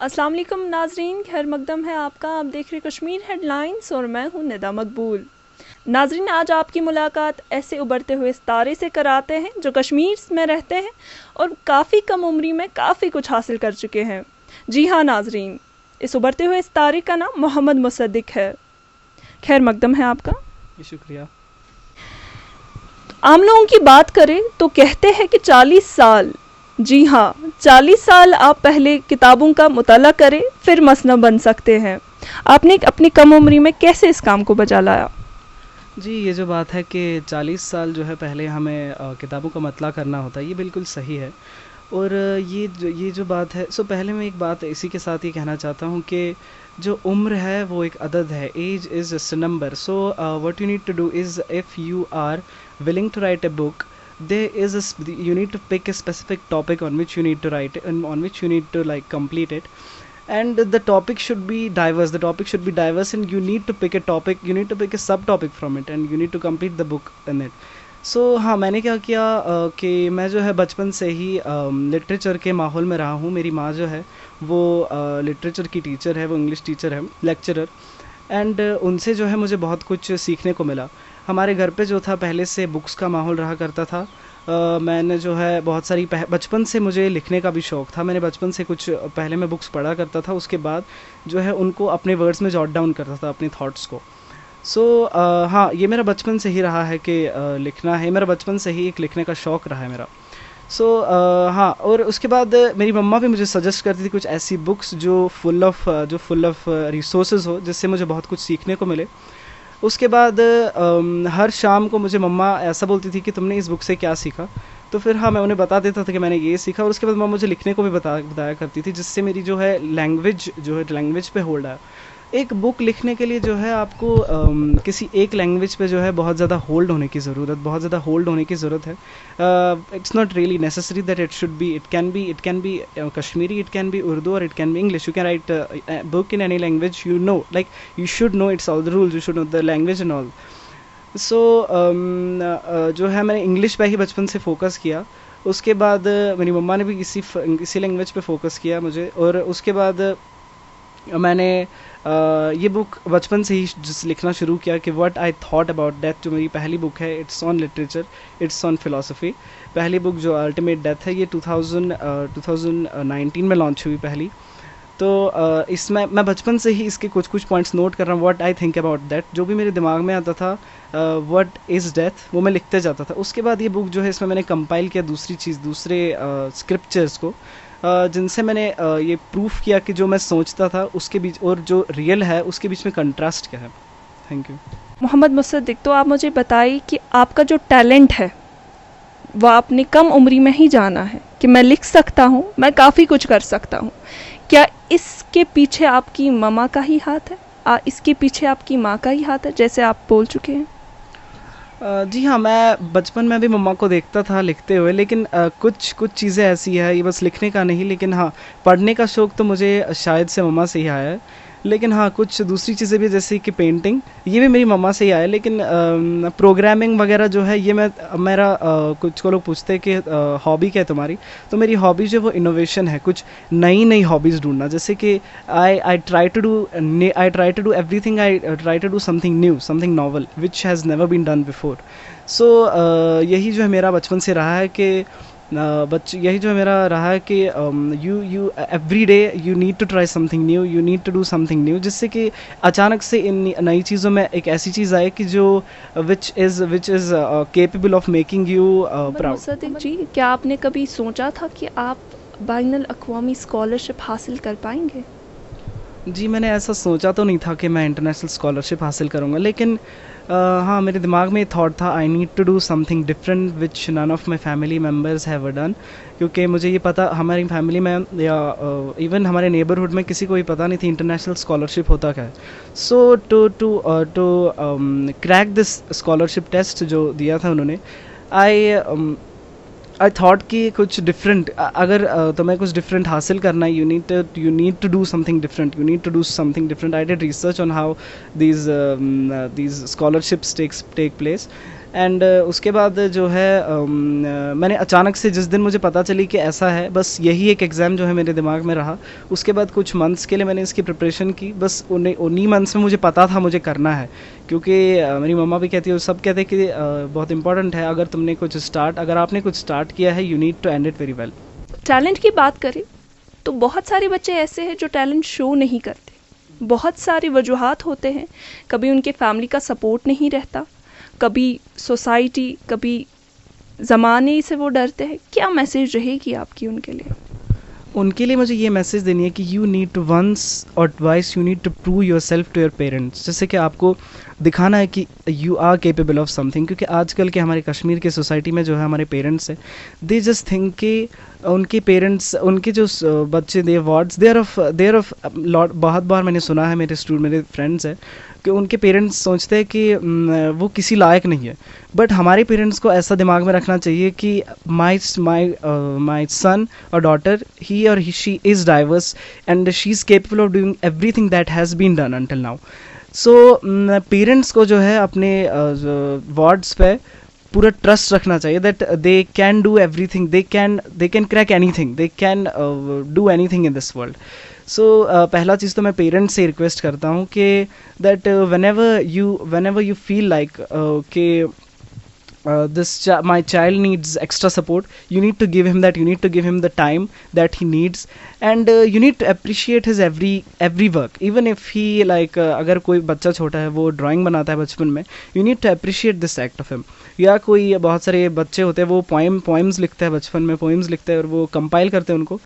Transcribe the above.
अस्सलाम वालेकुम नाजरीन, खैर मकदम है आपका। आप देख रहे कश्मीर हेडलाइंस और मैं हूं निदा मकबूल। नाजरीन, आज आपकी मुलाकात ऐसे उभरते हुए सितारे से कराते हैं जो कश्मीर में रहते हैं और काफ़ी कम उम्री में काफ़ी कुछ हासिल कर चुके हैं। जी हाँ नाजरीन, इस उभरते हुए सितारे का नाम मोहम्मद मुसद्दिक है। खैर मकदम है आपका। शुक्रिया। आम लोगों की बात करें तो कहते हैं कि 40 साल, जी हाँ 40 साल आप पहले किताबों का मुताला करें फिर मसनद बन सकते हैं। आपने अपनी कम उम्री में कैसे इस काम को बजा लाया? जी, ये जो बात है कि 40 साल जो है पहले हमें किताबों का मतला करना होता है, ये बिल्कुल सही है। और ये जो बात है, सो पहले मैं एक बात इसी के साथ ये कहना चाहता हूँ कि जो उम्र है वो एक अदद है। Age is just a number. So what you need to do is, if you are willing to write a book, there is you need to pick a specific topic on which you need to write and on which you need to like complete it. And the topic should be diverse, the topic should be diverse, and you need to pick a topic, you need to pick a subtopic from it, and you need to complete the book in it. सो हाँ, मैंने क्या किया कि मैं जो है बचपन से ही लिटरेचर के माहौल में रहा हूँ। मेरी माँ जो है वो लिटरेचर की टीचर है, वो इंग्लिश टीचर है, लेक्चरर। एंड उनसे जो है मुझे बहुत कुछ सीखने को मिला। हमारे घर पे जो था पहले से बुक्स का माहौल रहा करता था। मैंने जो है बहुत सारी बचपन से मुझे लिखने का भी शौक़ था। मैंने बचपन से कुछ पहले मैं बुक्स पढ़ा करता था, उसके बाद जो है उनको अपने वर्ड्स में जॉट डाउन करता था, अपने थॉट्स को। सो हाँ, ये मेरा बचपन से ही रहा है कि लिखना है, मेरा बचपन से ही एक लिखने का शौक़ रहा है मेरा। सो हाँ, और उसके बाद मेरी मम्मा भी मुझे सजेस्ट करती थी कुछ ऐसी बुक्स जो फुल ऑफ रिसोर्सेज हो, जिससे मुझे बहुत कुछ सीखने को मिले। उसके बाद हर शाम को मुझे मम्मा ऐसा बोलती थी कि तुमने इस बुक से क्या सीखा। तो फिर हाँ, मैं उन्हें बता देता था कि मैंने ये सीखा। और उसके बाद मम्मा मुझे लिखने को भी बताया करती थी, जिससे मेरी जो है लैंग्वेज पे होल्ड आया। एक बुक लिखने के लिए जो है आपको किसी एक लैंग्वेज पे जो है बहुत ज़्यादा होल्ड होने की ज़रूरत है। It's not really necessary that it can be Kashmiri, it can be Urdu, और it can be English. You can write book in any language, you know, like you should know it's all the rules, you should know the language and all. So जो है मैंने English पे ही बचपन से focus किया। उसके बाद मेरी मम्मा ने भी इसी लैंग्वेज पे फोकस किया मुझे। और उसके बाद मैंने ये बुक बचपन से ही लिखना शुरू किया कि what I thought about death. जो मेरी पहली बुक है, it's on literature, it's on philosophy. पहली बुक जो अल्टीमेट डेथ है, ये 2019 में लॉन्च हुई पहली। तो इसमें मैं बचपन से ही इसके कुछ पॉइंट्स नोट कर रहा हूँ, what I think about death. जो भी मेरे दिमाग में आता था, व्हाट इज़ डेथ, वो मैं लिखते जाता था। उसके बाद ये बुक जो है, इसमें मैंने कंपाइल किया दूसरे स्क्रिप्चर्स को, जिनसे मैंने ये प्रूफ किया कि जो मैं सोचता था उसके बीच और जो रियल है उसके बीच में कंट्रास्ट क्या है। Thank you. मोहम्मद मुसद्दिक, तो आप मुझे बताइए कि आपका जो टैलेंट है वो आपने कम उम्री में ही जाना है कि मैं लिख सकता हूँ, मैं काफ़ी कुछ कर सकता हूँ। क्या इसके पीछे आपकी मम्मा का ही हाथ है? इसके पीछे आपकी माँ का ही हाथ है, जैसे आप बोल चुके हैं? जी हाँ, मैं बचपन में भी मम्मा को देखता था लिखते हुए, लेकिन कुछ चीज़ें ऐसी है, ये बस लिखने का नहीं, लेकिन हाँ, पढ़ने का शौक़ तो मुझे शायद से मम्मा से ही आया है। लेकिन हाँ, कुछ दूसरी चीज़ें भी, जैसे कि पेंटिंग, ये भी मेरी मम्मा से ही आया है। लेकिन प्रोग्रामिंग वगैरह जो है, ये मेरा कुछ को लोग पूछते हैं कि हॉबी क्या है तुम्हारी। तो मेरी हॉबी जो है वो इनोवेशन है, कुछ नई हॉबीज़ ढूंढना। जैसे कि I try to do everything, I try to do something new, something novel which has never been done before. So यही जो है मेरा बचपन से रहा है कि यही जो मेरा रहा है कि you every day you need to try something new, you need to do something new, जिससे कि अचानक से इन नई चीज़ों में एक ऐसी चीज़ आए कि जो which is capable of making you proud. Musaddiq ji, क्या आपने कभी सोचा था कि आप बैनुल अक़वामी स्कॉलरशिप हासिल कर पाएंगे? जी, मैंने ऐसा सोचा तो नहीं था कि मैं इंटरनेशनल स्कॉलरशिप हासिल करूँगा, लेकिन हाँ, मेरे दिमाग में थॉट था I need to do something different which none of my family members have done. क्योंकि मुझे ये पता, हमारी फैमिली में या इवन हमारे नेबरहुड में किसी को भी पता नहीं थी इंटरनेशनल स्कॉलरशिप होता क्या है। So to crack this scholarship test जो दिया था उन्होंने, आई थॉट कि कुछ डिफरेंट, अगर तुम्हें कुछ डिफरेंट हासिल करना है, you need to do something different. I did research on how these scholarships take place, and उसके बाद जो है मैंने अचानक से जिस दिन मुझे पता चली कि ऐसा है, बस यही एक एग्ज़ाम जो है मेरे दिमाग में रहा। उसके बाद कुछ मंथ्स के लिए मैंने इसकी प्रिपरेशन की, बस उन्हीं मंथ्स में मुझे पता था मुझे करना है, क्योंकि मेरी मम्मा भी कहती है, सब कहते हैं कि बहुत इंपॉर्टेंट है, अगर आपने कुछ स्टार्ट किया है, you need to end it very well. Talent की बात करें तो बहुत सारे बच्चे ऐसे हैं जो टैलेंट शो नहीं करते। बहुत सारी वजूहात होते हैं, कभी उनके फैमिली का सपोर्ट नहीं रहता, कभी सोसाइटी, कभी ज़माने से वो डरते हैं। क्या मैसेज रहेगी आपकी उनके लिए? उनके लिए मुझे ये मैसेज देनी है कि यू नीड टू वंस और twice you need to prove yourself to your parents, जैसे कि आपको दिखाना है कि you are capable of something. क्योंकि आजकल के हमारे कश्मीर के सोसाइटी में जो है हमारे पेरेंट्स हैं, दे जस्ट थिंक कि उनके पेरेंट्स, उनके जो बच्चे दे वार्ड्स देयर ऑफ लॉट। बहुत बार मैंने सुना है, मेरे फ्रेंड्स हैं कि उनके पेरेंट्स सोचते हैं कि वो किसी लायक नहीं है, बट हमारे पेरेंट्स को ऐसा दिमाग में रखना चाहिए कि माई सन और डॉटर, ही और she is divorced and she is capable of doing everything that has been done until now. So parents को जो है अपने वार्ड्स पे पूरा ट्रस्ट रखना चाहिए that they can do everything, they can crack anything, they can do anything in this world. So पहला चीज़ तो मैं पेरेंट्स से रिक्वेस्ट करता हूँ कि that whenever you feel like कि my child needs extra support, you need to give him that, you need to give him the time that he needs, and you need to appreciate his every work, even if he like अगर कोई बच्चा छोटा है वो drawing बनाता है बचपन में, you need to appreciate this act of him। या कोई बहुत सारे बच्चे होते हैं वो पोइम्स लिखते हैं, बचपन में पोइम्स लिखते हैं और वो कंपाइल करते हैं उनको,